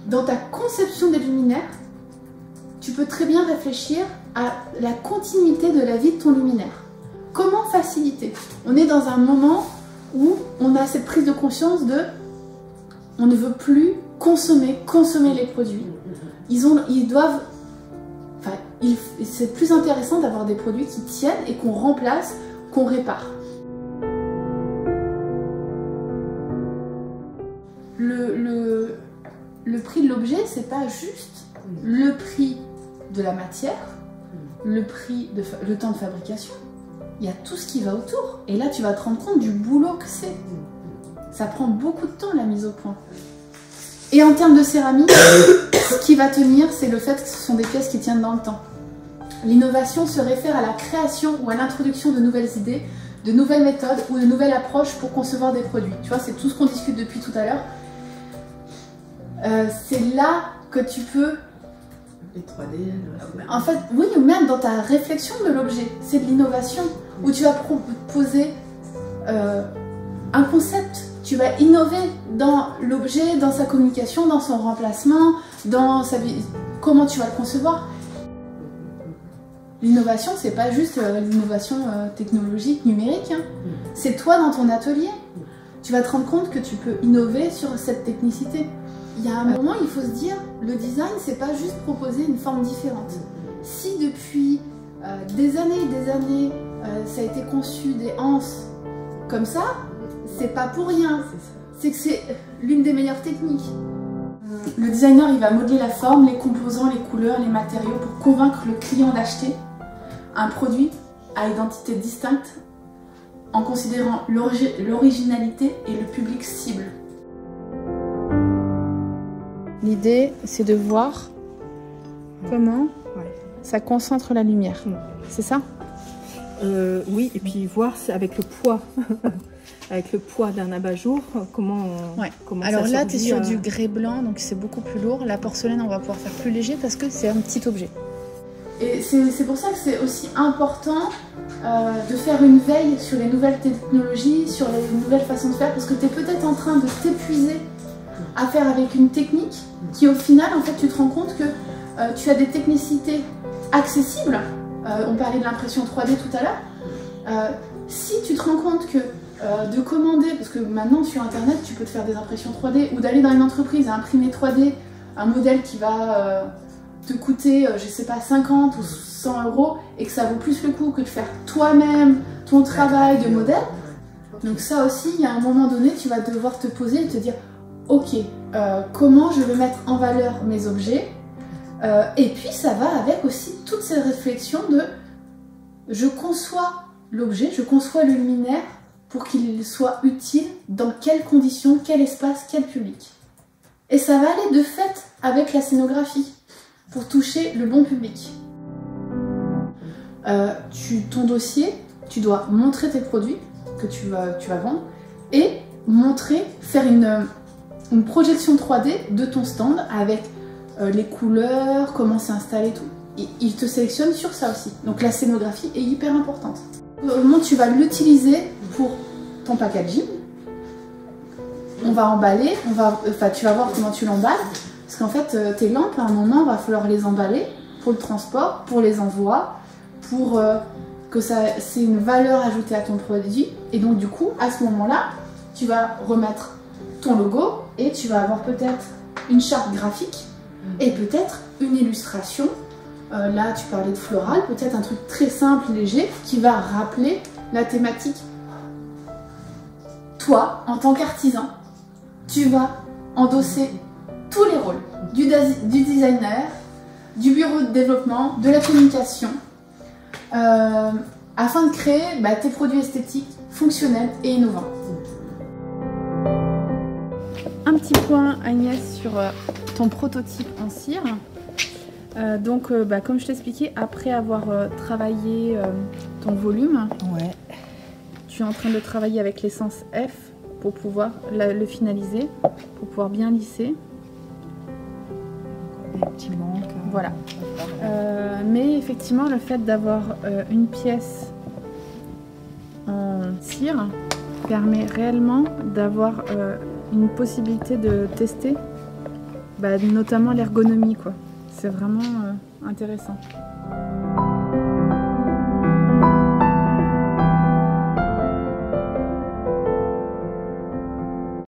dans ta conception des luminaires, tu peux très bien réfléchir à la continuité de la vie de ton luminaire. Comment faciliter? On est dans un moment où on a cette prise de conscience de on ne veut plus consommer les produits. C'est plus intéressant d'avoir des produits qui tiennent et qu'on remplace, qu'on répare. Le prix de l'objet, c'est pas juste le prix de la matière, le temps de fabrication. Il y a tout ce qui va autour. Et là, tu vas te rendre compte du boulot que c'est. Ça prend beaucoup de temps, la mise au point. Et en termes de céramique, ce qui va tenir, c'est le fait que ce sont des pièces qui tiennent dans le temps. L'innovation se réfère à la création ou à l'introduction de nouvelles idées, de nouvelles méthodes ou de nouvelles approches pour concevoir des produits. Tu vois, c'est tout ce qu'on discute depuis tout à l'heure. C'est là que tu peux... Les 3D... En fait, oui, ou même dans ta réflexion de l'objet. C'est de l'innovation, où tu vas proposer un concept. Tu vas innover dans l'objet, dans sa communication, dans son remplacement, dans sa vie, comment tu vas le concevoir. L'innovation, c'est pas juste l'innovation technologique, numérique. Hein. C'est toi dans ton atelier. Tu vas te rendre compte que tu peux innover sur cette technicité. Il y a un moment, il faut se dire, le design, c'est pas juste proposer une forme différente. Si depuis des années et des années, ça a été conçu des anses comme ça, c'est pas pour rien. C'est que c'est l'une des meilleures techniques. Le designer, il va modeler la forme, les composants, les couleurs, les matériaux pour convaincre le client d'acheter un produit à identité distincte en considérant l'originalité et le public cible. L'idée, c'est de voir comment ça concentre la lumière. C'est ça? Oui, et puis voir avec le poids. Avec le poids d'un abat-jour, comment alors ça là, tu es sur à... du grès blanc, donc c'est beaucoup plus lourd. La porcelaine, on va pouvoir faire plus léger parce que c'est un petit objet. Et c'est pour ça que c'est aussi important de faire une veille sur les nouvelles technologies, sur les nouvelles façons de faire, parce que tu es peut-être en train de t'épuiser à faire avec une technique qui, au final, en fait, tu te rends compte que tu as des technicités accessibles. On parlait de l'impression 3D tout à l'heure. Si tu te rends compte que de commander, parce que maintenant sur internet tu peux te faire des impressions 3D, ou d'aller dans une entreprise à imprimer 3D un modèle qui va te coûter, je sais pas, 50 ou 100 euros, et que ça vaut plus le coup que de faire toi-même ton travail de modèle. Donc ça aussi, il y a un moment donné, tu vas devoir te poser et te dire ok, comment je vais mettre en valeur mes objets, et puis ça va avec aussi toutes ces réflexions de je conçois l'objet, je conçois le luminaire pour qu'il soit utile dans quelles conditions, quel espace, quel public. Et ça va aller de fait avec la scénographie pour toucher le bon public. Ton dossier, tu dois montrer tes produits que tu vas vendre et faire une projection 3D de ton stand avec les couleurs, comment c'est installé, tout. Et il te sélectionne sur ça aussi. Donc la scénographie est hyper importante. Au moment où tu vas l'utiliser pour ton packaging, on va emballer, tu vas voir comment tu l'emballes, parce qu'en fait tes lampes à un moment il va falloir les emballer pour le transport, pour les envois, pour que c'est une valeur ajoutée à ton produit, et donc du coup à ce moment-là tu vas remettre ton logo et tu vas avoir peut-être une charte graphique et peut-être une illustration. Là, tu parlais de floral, peut-être un truc très simple, léger, qui va rappeler la thématique. Toi, en tant qu'artisan, tu vas endosser tous les rôles du designer, du bureau de développement, de la communication, afin de créer tes produits esthétiques, fonctionnels et innovants. Un petit point, Agnès, sur ton prototype en cire. Comme je t'expliquais, après avoir travaillé ton volume, tu es en train de travailler avec l'essence F pour pouvoir le finaliser, pour pouvoir bien lisser. Des petits manques. Voilà. Mais effectivement, le fait d'avoir une pièce en cire permet réellement d'avoir une possibilité de tester notamment l'ergonomie, quoi. C'est vraiment intéressant.